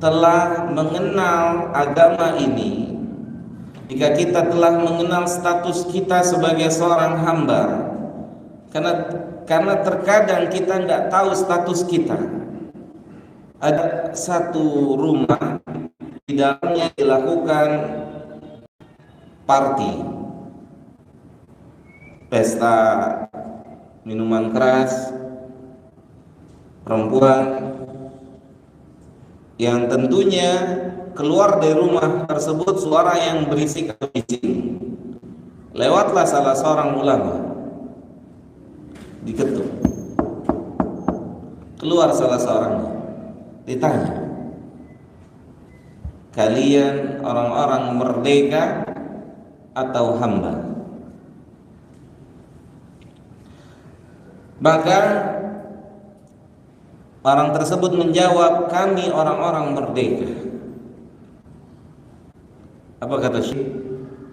telah mengenal agama ini, jika kita telah mengenal status kita sebagai seorang hamba, karena terkadang kita nggak tahu status kita. Ada satu rumah, di dalamnya dilakukan party, pesta minuman keras, perempuan yang tentunya keluar dari rumah tersebut suara yang berisik atau bising. Lewatlah salah seorang ulama, diketuk, keluar salah seorangnya, ditanya, kalian orang-orang merdeka atau hamba? Maka orang tersebut menjawab, kami orang-orang merdeka. Apa kata Syekh?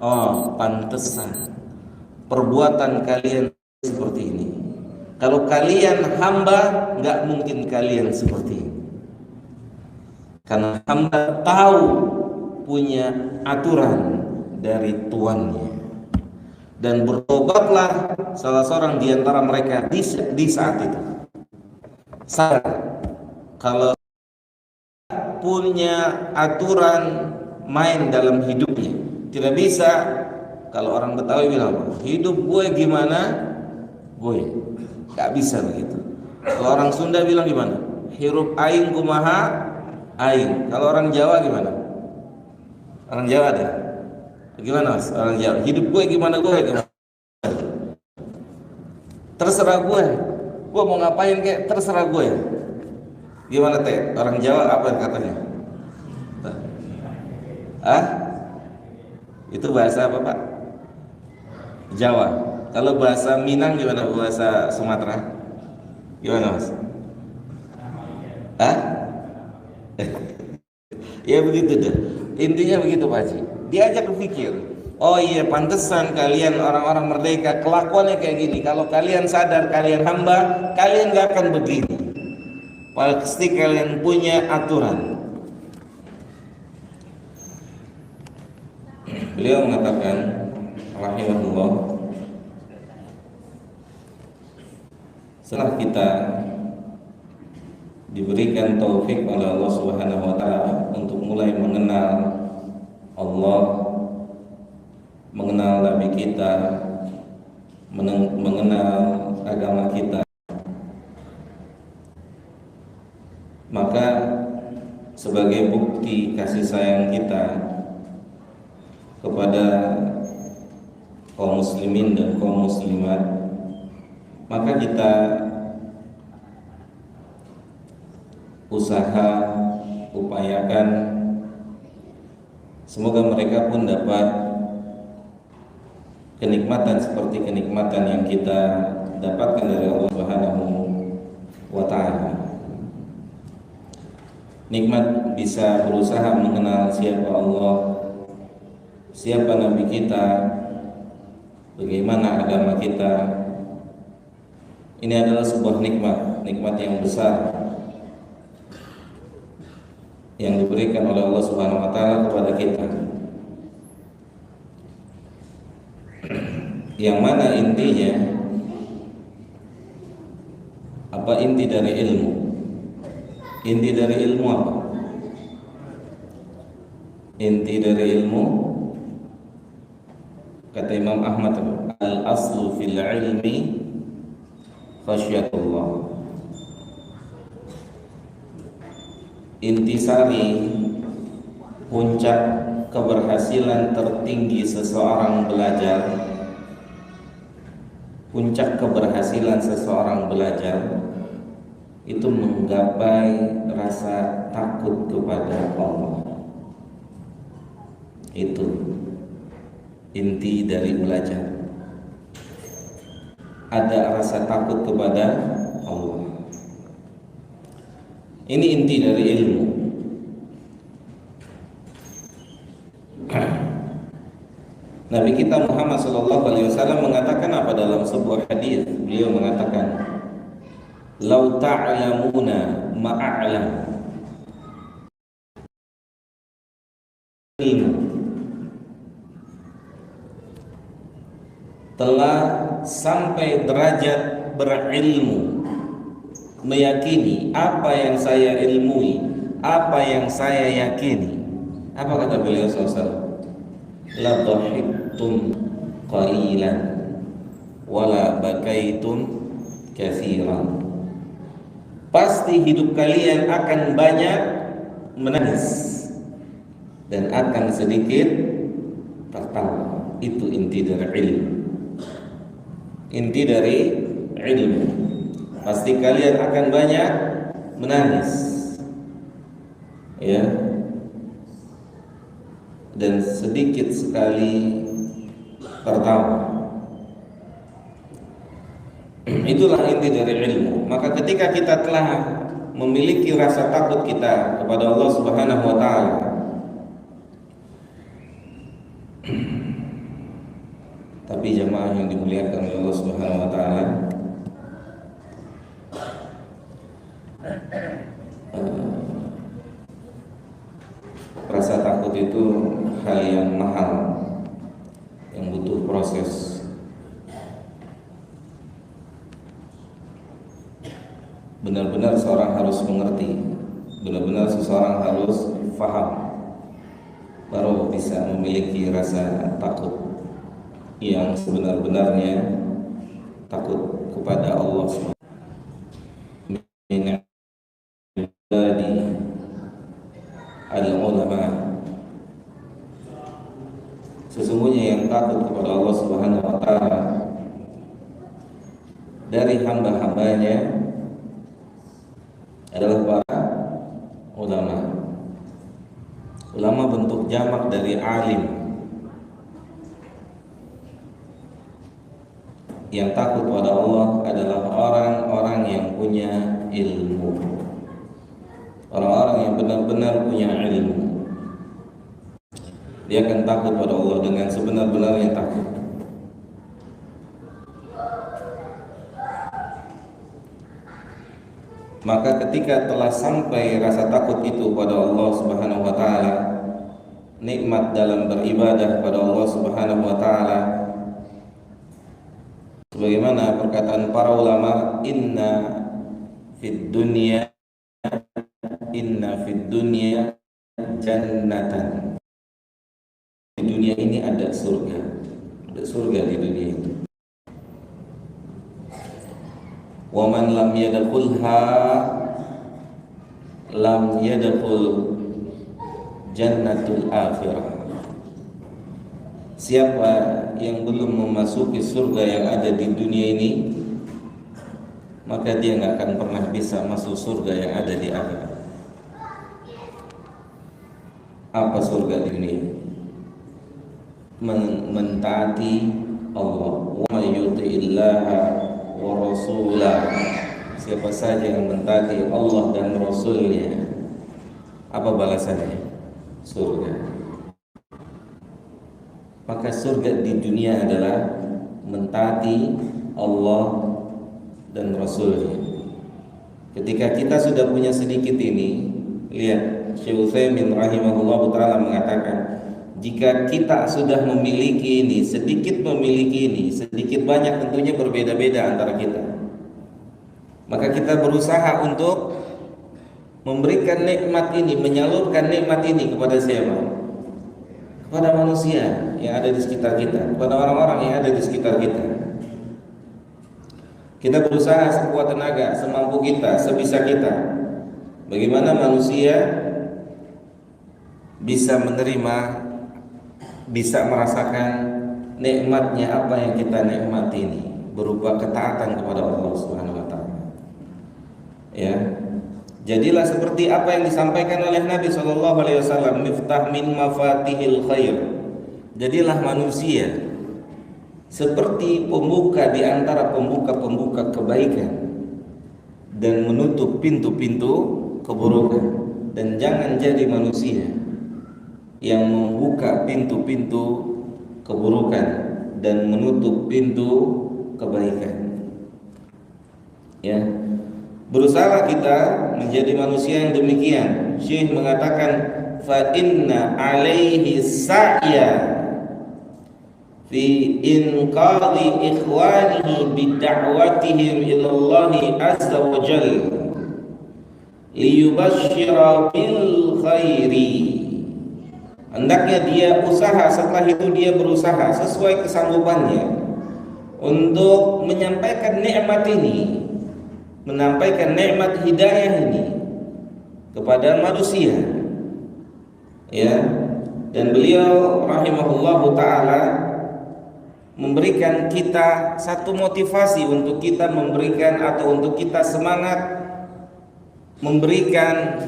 Oh, pantesan perbuatan kalian seperti ini. Kalau kalian hamba, nggak mungkin kalian seperti ini. Karena hamba tahu punya aturan dari tuannya. Dan bertobatlah salah seorang di antara mereka di saat itu. Sadar kalau punya aturan main dalam hidupnya. Tidak bisa, kalau orang Betawi bilang, hidup gue gimana gue, gak bisa begitu. Kalau orang Sunda bilang gimana, hirup aing kumaha aing. Kalau orang Jawa gimana? Orang Jawa deh, gimana mas? Orang Jawa, hidup gue gimana gue gimana? Terserah gue mau ngapain kayak terserah gue. Gimana teh? Orang Jawa apa katanya? Itu bahasa apa Pak? Jawa. Kalau bahasa Minang gimana? Bahasa Sumatera gimana mas? Ya begitu deh. Intinya begitu Pak Haji. Diajak berpikir. Oh iya, pantesan kalian orang-orang merdeka kelakuannya kayak gini. Kalau kalian sadar kalian hamba, kalian gak akan begini. Pasti kalian punya aturan. Beliau mengatakan rahimahullah, setelah kita diberikan taufik oleh Allah Subhanahu wa taala untuk mulai mengenal Allah, mengenal Nabi kita, mengenal agama kita, maka sebagai bukti kasih sayang kita kepada kaum muslimin dan kaum muslimat, maka kita upayakan semoga mereka pun dapat kenikmatan seperti kenikmatan yang kita dapatkan dari Allah Subhanahu wa taala. Nikmat bisa berusaha mengenal siapa Allah, siapa Nabi kita, bagaimana agama kita. Ini adalah sebuah nikmat yang besar yang diberikan oleh Allah Subhanahu wa taala kepada kita. Yang mana intinya, apa inti dari ilmu? Inti dari ilmu apa? Inti dari ilmu, kata Imam Ahmad, al-aslu fil ilmi khasyatullah. Intisari, puncak keberhasilan tertinggi seseorang belajar, puncak keberhasilan seseorang belajar itu menggapai rasa takut kepada Allah. Itu inti dari belajar. Ada rasa takut kepada Allah. Ini inti dari ilmu. Nabi kita Muhammad SAW mengatakan apa dalam sebuah hadis? Beliau mengatakan, "Lau ta'lamuna ma'a'lam." ilmu, telah sampai derajat berilmu, meyakini apa yang saya ilmui, apa yang saya yakini. Apa kata beliau SAW? La dhahiktum qalilan wala bakaitum katsiran. Pasti hidup kalian akan banyak menangis dan akan sedikit tertawa. Itu inti dari ilmu. Inti dari ilmu. Pasti kalian akan banyak menangis, ya, dan sedikit sekali tertawa. Itulah inti dari ilmu. Maka ketika kita telah memiliki rasa takut kita kepada Allah Subhanahu wa taala, tapi jamaah yang dimuliakan oleh Allah Subhanahu wa taala, rasa takut itu hal yang mahal, yang butuh proses. Benar-benar seorang harus mengerti, benar-benar seseorang harus faham, baru bisa memiliki rasa takut yang sebenar-benarnya, takut kepada Allah SWT. Min ibadi al-ulama, sesungguhnya yang takut kepada Allah Subhanahu wa taala dari hamba-hambanya adalah para ulama. Ulama bentuk jamak dari alim. Yang takut pada Allah adalah orang-orang yang punya ilmu, orang-orang yang benar-benar punya ilmu. Dia akan takut pada Allah dengan sebenar-benarnya takut. Maka ketika telah sampai rasa takut itu pada Allah Subhanahu wa taala, nikmat dalam beribadah pada Allah Subhanahu wa taala, sebagaimana perkataan para ulama, inna fid dunya jannatan. Di dunia ini ada surga. Ada surga di dunia ini. Wa man lam yadkhulha lam yadkhul jannatul akhirah. Siapa yang belum memasuki surga yang ada di dunia ini, maka dia nggak akan pernah bisa masuk surga yang ada di akhirat. Apa surga di dunia? Mentaati Allah. Wa may yuti'illaha wa rasulah. Siapa saja yang mentaati Allah dan Rasulnya, apa balasannya? Surga. Maka surga di dunia adalah mentaati Allah dan Rasulnya. Ketika kita sudah punya sedikit ini, lihat Syekh Utsaimin rahimahullah ta'ala mengatakan, jika kita sudah memiliki ini, sedikit memiliki ini, sedikit banyak tentunya berbeda-beda antara kita, maka kita berusaha untuk memberikan nikmat ini, menyalurkan nikmat ini kepada siapa? Kepada manusia yang ada di sekitar kita, kepada orang-orang yang ada di sekitar kita. Kita berusaha sekuat tenaga, semampu kita, sebisa kita. Bagaimana manusia bisa menerima, bisa merasakan nikmatnya apa yang kita nikmati ini, berupa ketaatan kepada Allah Subhanahu wa taala. Ya. Jadilah seperti apa yang disampaikan oleh Nabi SAW, miftah min mafatihil khair. Jadilah manusia seperti pembuka di antara pembuka-pembuka kebaikan dan menutup pintu-pintu keburukan. Dan jangan jadi manusia yang membuka pintu-pintu keburukan dan menutup pintu kebaikan. Ya. Berusaha kita menjadi manusia yang demikian. Syekh mengatakan fa inna alaihi sa'ya fi inqadhi ikhwanihi bid'awatihim ila Allah azza wa jalla liyubashshira bil khairi. Hendaknya dia usaha, setelah itu dia berusaha sesuai kesanggupannya untuk menyampaikan nikmat ini, menyampaikan nikmat hidayah ini kepada manusia, ya. Dan beliau rahimahullahu taala memberikan kita satu motivasi untuk kita memberikan atau untuk kita semangat memberikan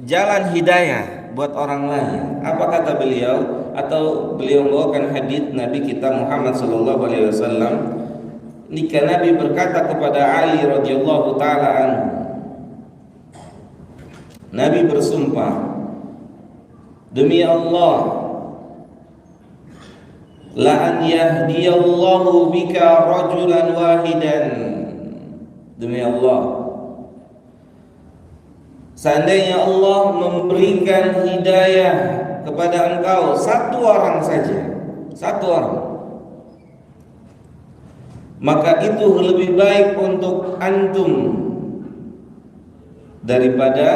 jalan hidayah buat orang lain. Apa kata beliau? Atau beliau membawakan hadis Nabi kita Muhammad sallallahu alaihi wasallam. Nika Nabi berkata kepada Ali radhiyallahu taala anhu, Nabi bersumpah, demi Allah, la an yahdiyallahu bika rajulan wahidan. Demi Allah, seandainya Allah memberikan hidayah kepada engkau satu orang saja, satu orang, maka itu lebih baik untuk antum daripada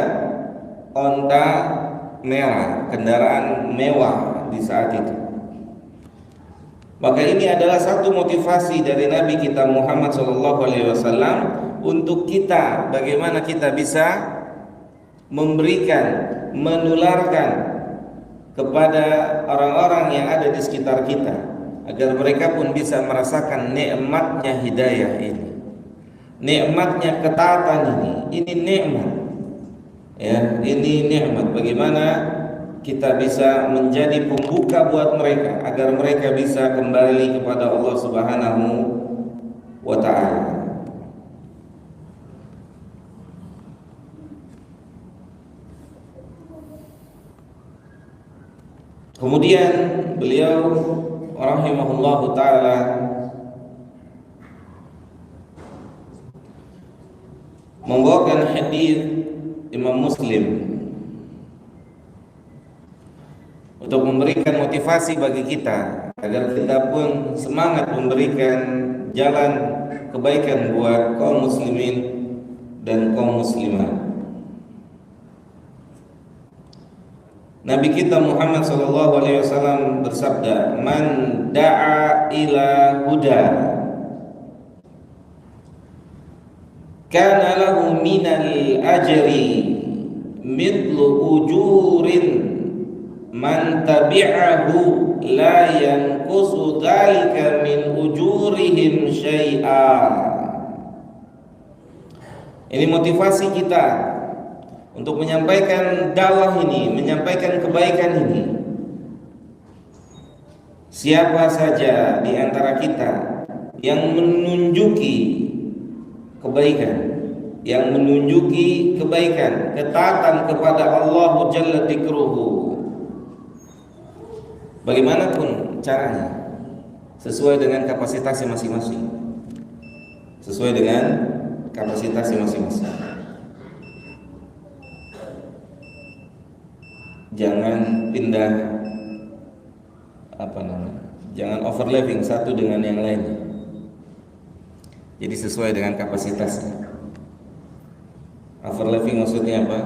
onta merah, kendaraan mewah di saat itu. Maka ini adalah satu motivasi dari Nabi kita Muhammad SAW untuk kita, bagaimana kita bisa memberikan, menularkan kepada orang-orang yang ada di sekitar kita, agar mereka pun bisa merasakan nikmatnya hidayah ini, nikmatnya ketaatan ini nikmat, ya, ini nikmat. Bagaimana kita bisa menjadi pembuka buat mereka agar mereka bisa kembali kepada Allah Subhanahu wa ta'ala. Kemudian beliau rahimahullahu ta'ala membawakan hadis Imam Muslim untuk memberikan motivasi bagi kita agar kita pun semangat memberikan jalan kebaikan buat kaum muslimin dan kaum muslimat. Nabi kita Muhammad SAW bersabda, man da'a ila huda kana lahu minal ajri mithlu ujurin man tabi'ahu la yanqusu dzalika min ujurihim syai'a. Ini motivasi kita untuk menyampaikan dakwah ini, menyampaikan kebaikan ini. Siapa saja di antara kita yang menunjuki kebaikan, yang menunjuki kebaikan, ketaatan kepada Allah Jalla Dzikruhu, bagaimanapun caranya, sesuai dengan kapasitasnya masing-masing, sesuai dengan kapasitasnya masing-masing. Jangan pindah jangan overlapping satu dengan yang lain. Jadi sesuai dengan kapasitasnya. Overlapping maksudnya apa?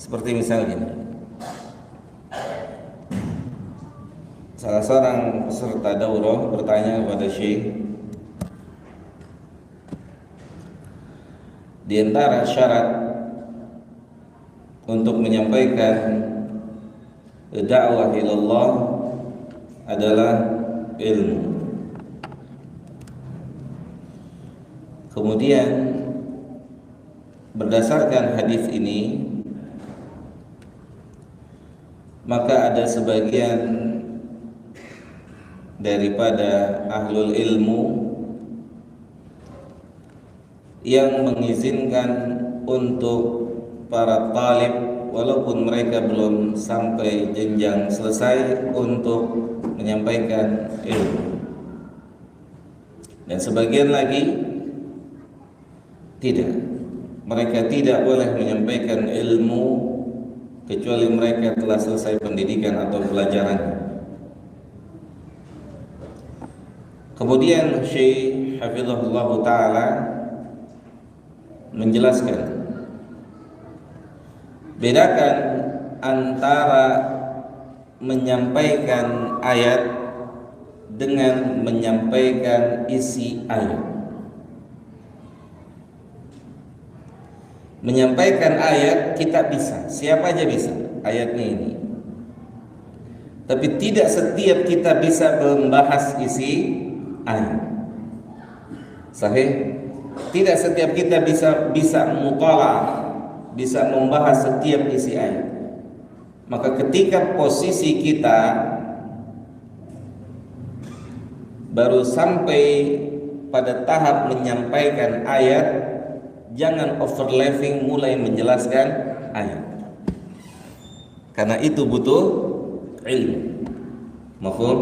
Seperti misalnya gini. Salah seorang peserta daurah bertanya kepada Syekh, di antara syarat untuk menyampaikan dakwah ilallah adalah ilmu. Kemudian berdasarkan hadis ini, maka ada sebagian daripada ahlul ilmu yang mengizinkan untuk para talib, walaupun mereka belum sampai jenjang selesai, untuk menyampaikan ilmu. Dan sebagian lagi tidak, mereka tidak boleh menyampaikan ilmu kecuali mereka telah selesai pendidikan atau pelajaran. Kemudian Syekh Hafizahullah Ta'ala menjelaskan, bedakan antara menyampaikan ayat dengan menyampaikan isi ayat. Menyampaikan ayat kita bisa, siapa aja bisa ayatnya ini. Tapi tidak setiap kita bisa membahas isi ayat. Sahih? Tidak setiap kita bisa mutala, bisa membahas setiap isi ayat. Maka ketika posisi kita baru sampai pada tahap menyampaikan ayat, jangan overlapping mulai menjelaskan ayat, karena itu butuh ilmu. Mafhum?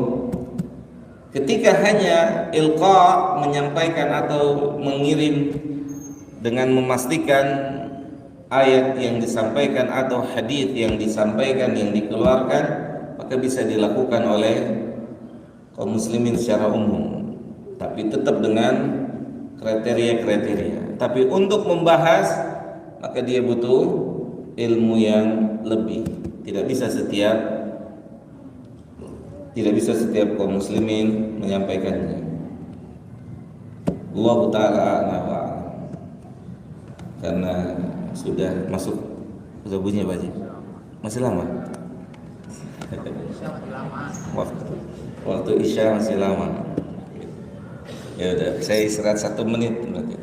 Ketika hanya ilqa, menyampaikan atau mengirim dengan memastikan ayat yang disampaikan atau hadis yang disampaikan, yang dikeluarkan, maka bisa dilakukan oleh kaum muslimin secara umum, tapi tetap dengan kriteria-kriteria. Tapi untuk membahas, maka dia butuh ilmu yang lebih. Tidak bisa setiap kaum muslimin menyampaikannya. Allah Ta'ala a'lam. Karena sudah masuk bunyi Pak Haji. Masih lama. Waktu Isya masih lama. Ya udah, saya istirahat 1 menit berarti.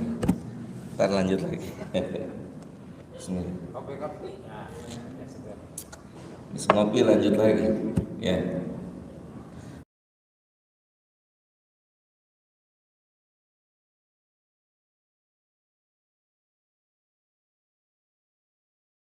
Ntar lanjut lagi. Bismillah. Ngopi lanjut lagi. Ya.